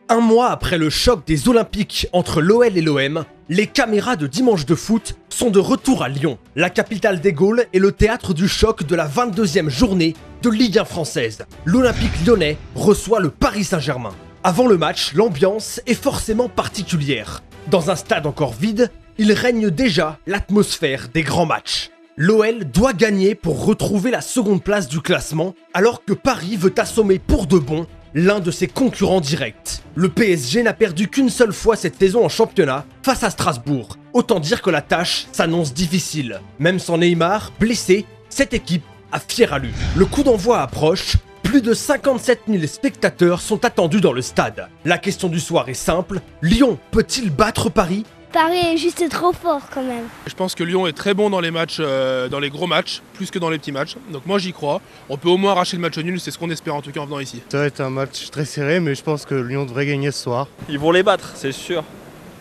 Un mois après le choc des Olympiques entre l'OL et l'OM, les caméras de Dimanche de foot sont de retour à Lyon. La capitale des Gaules est le théâtre du choc de la 22e journée de Ligue 1 française. L'Olympique lyonnais reçoit le Paris Saint-Germain. Avant le match, l'ambiance est forcément particulière. Dans un stade encore vide, il règne déjà l'atmosphère des grands matchs. L'OL doit gagner pour retrouver la seconde place du classement, alors que Paris veut assommer pour de bon l'un de ses concurrents directs. Le PSG n'a perdu qu'une seule fois cette saison en championnat, face à Strasbourg. Autant dire que la tâche s'annonce difficile. Même sans Neymar, blessé, cette équipe a fière allure. Le coup d'envoi approche, plus de 57 000 spectateurs sont attendus dans le stade. La question du soir est simple, Lyon peut-il battre Paris ? Paris est juste trop fort quand même. Je pense que Lyon est très bon dans les matchs, dans les gros matchs, plus que dans les petits matchs. Donc moi j'y crois. On peut au moins arracher le match nul, c'est ce qu'on espère en tout cas en venant ici. Ça va être un match très serré, mais je pense que Lyon devrait gagner ce soir. Ils vont les battre, c'est sûr.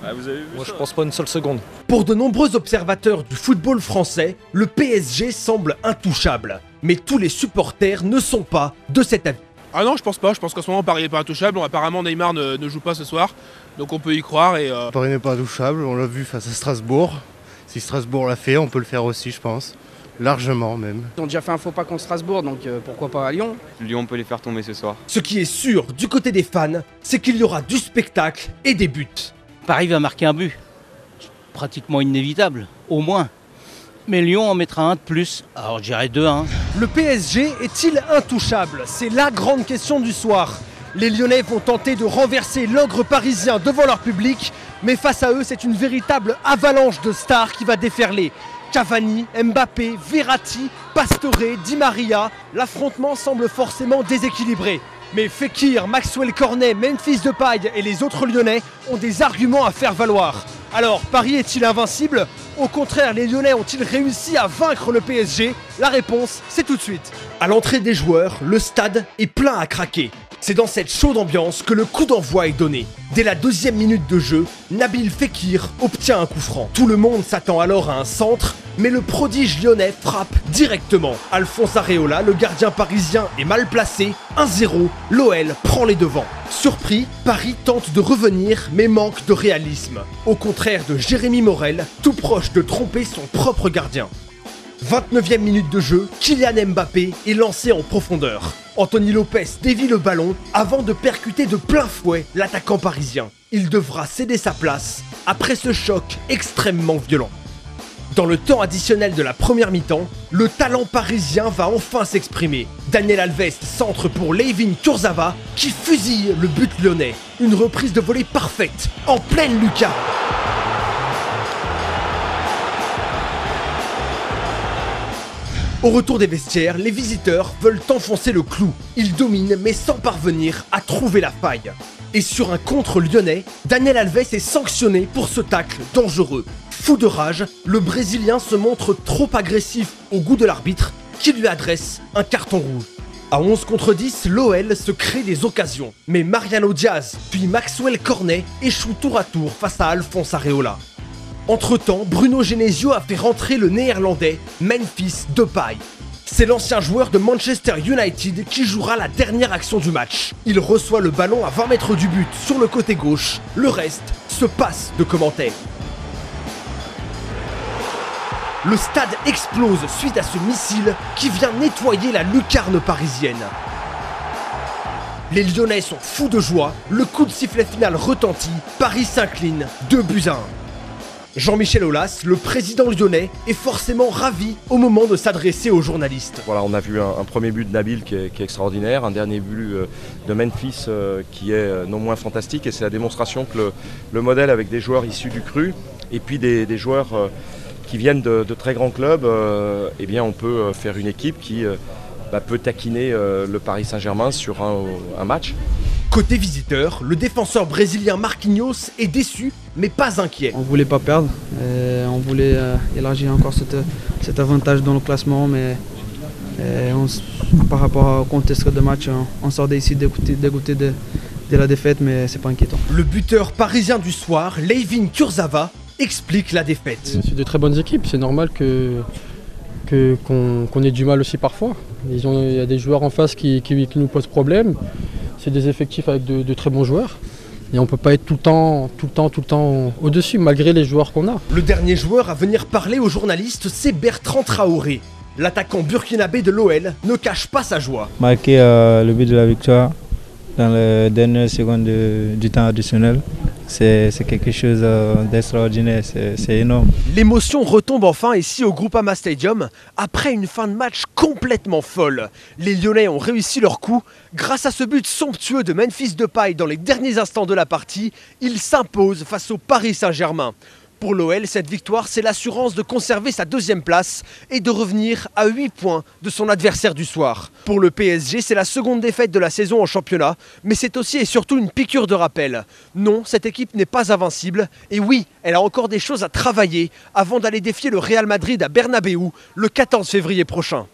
Ah, vous avez vu Moi je pense pas une seule seconde. Pour de nombreux observateurs du football français, le PSG semble intouchable. Mais tous les supporters ne sont pas de cet avis. Ah non, je pense pas. Je pense qu'en ce moment Paris n'est pas intouchable. Apparemment Neymar ne joue pas ce soir. Donc on peut y croire et... Paris n'est pas intouchable, on l'a vu face à Strasbourg. Si Strasbourg l'a fait, on peut le faire aussi je pense. Largement même. Ils ont déjà fait un faux pas contre Strasbourg, donc pourquoi pas à Lyon. Lyon peut les faire tomber ce soir. Ce qui est sûr du côté des fans, c'est qu'il y aura du spectacle et des buts. Paris va marquer un but. Pratiquement inévitable, au moins. Mais Lyon en mettra un de plus, alors je dirais 2-1. Le PSG est-il intouchable? C'est la grande question du soir. Les Lyonnais vont tenter de renverser l'ogre parisien devant leur public, mais face à eux, c'est une véritable avalanche de stars qui va déferler. Cavani, Mbappé, Verratti, Pastore, Di Maria, l'affrontement semble forcément déséquilibré. Mais Fekir, Maxwell Cornet, Memphis Depay et les autres Lyonnais ont des arguments à faire valoir. Alors, Paris est-il invincible? Au contraire, les Lyonnais ont-ils réussi à vaincre le PSG? La réponse, c'est tout de suite. À l'entrée des joueurs, le stade est plein à craquer. C'est dans cette chaude ambiance que le coup d'envoi est donné. Dès la 2e minute de jeu, Nabil Fekir obtient un coup franc. Tout le monde s'attend alors à un centre, mais le prodige lyonnais frappe directement. Alphonse Areola, le gardien parisien, est mal placé. 1-0, l'OL prend les devants. Surpris, Paris tente de revenir, mais manque de réalisme. Au contraire de Jérémy Morel, tout proche de tromper son propre gardien. 29e minute de jeu, Kylian Mbappé est lancé en profondeur. Anthony Lopez dévie le ballon avant de percuter de plein fouet l'attaquant parisien. Il devra céder sa place après ce choc extrêmement violent. Dans le temps additionnel de la première mi-temps, le talent parisien va enfin s'exprimer. Daniel Alves centre pour Layvin Kurzawa qui fusille le but lyonnais. Une reprise de volée parfaite, en pleine lucarne. Au retour des vestiaires, les visiteurs veulent enfoncer le clou. Ils dominent mais sans parvenir à trouver la faille. Et sur un contre lyonnais, Daniel Alves est sanctionné pour ce tacle dangereux. Fou de rage, le Brésilien se montre trop agressif au goût de l'arbitre qui lui adresse un carton rouge. À 11 contre 10, l'OL se crée des occasions. Mais Mariano Diaz puis Maxwell Cornet échouent tour à tour face à Alphonse Areola. Entre-temps, Bruno Genesio a fait rentrer le néerlandais Memphis Depay. C'est l'ancien joueur de Manchester United qui jouera la dernière action du match. Il reçoit le ballon à 20 mètres du but sur le côté gauche. Le reste se passe de commentaires. Le stade explose suite à ce missile qui vient nettoyer la lucarne parisienne. Les Lyonnais sont fous de joie. Le coup de sifflet final retentit. Paris s'incline 2-1. Jean-Michel Aulas, le président lyonnais, est forcément ravi au moment de s'adresser aux journalistes. Voilà, on a vu un premier but de Nabil qui est extraordinaire, un dernier but de Memphis qui est non moins fantastique, et c'est la démonstration que le modèle avec des joueurs issus du cru et puis des joueurs qui viennent de très grands clubs, eh bien on peut faire une équipe qui peut taquiner le Paris Saint-Germain sur un match. Côté visiteur, le défenseur brésilien Marquinhos est déçu, mais pas inquiet. On voulait pas perdre, on voulait élargir encore cet avantage dans le classement, mais par rapport au contexte de match, on sort d'ici dégoûté de la défaite, mais c'est pas inquiétant. Le buteur parisien du soir, Layvin Kurzawa, explique la défaite. C'est de très bonnes équipes, c'est normal qu'on ait du mal aussi parfois. Il y a des joueurs en face qui nous posent problème. C'est des effectifs avec de très bons joueurs. Et on ne peut pas être tout le temps au-dessus, malgré les joueurs qu'on a. Le dernier joueur à venir parler aux journalistes, c'est Bertrand Traoré. L'attaquant burkinabé de l'OL ne cache pas sa joie. Marquer le but de la victoire dans les dernières secondes du temps additionnel, c'est quelque chose d'extraordinaire, c'est énorme. L'émotion retombe enfin ici au Groupama Stadium après une fin de match complètement folle. Les Lyonnais ont réussi leur coup. Grâce à ce but somptueux de Memphis Depay dans les derniers instants de la partie, ils s'imposent face au Paris Saint-Germain. Pour l'OL, cette victoire, c'est l'assurance de conserver sa deuxième place et de revenir à 8 points de son adversaire du soir. Pour le PSG, c'est la seconde défaite de la saison en championnat, mais c'est aussi et surtout une piqûre de rappel. Non, cette équipe n'est pas invincible, et oui, elle a encore des choses à travailler avant d'aller défier le Real Madrid à Bernabéu le 14 février prochain.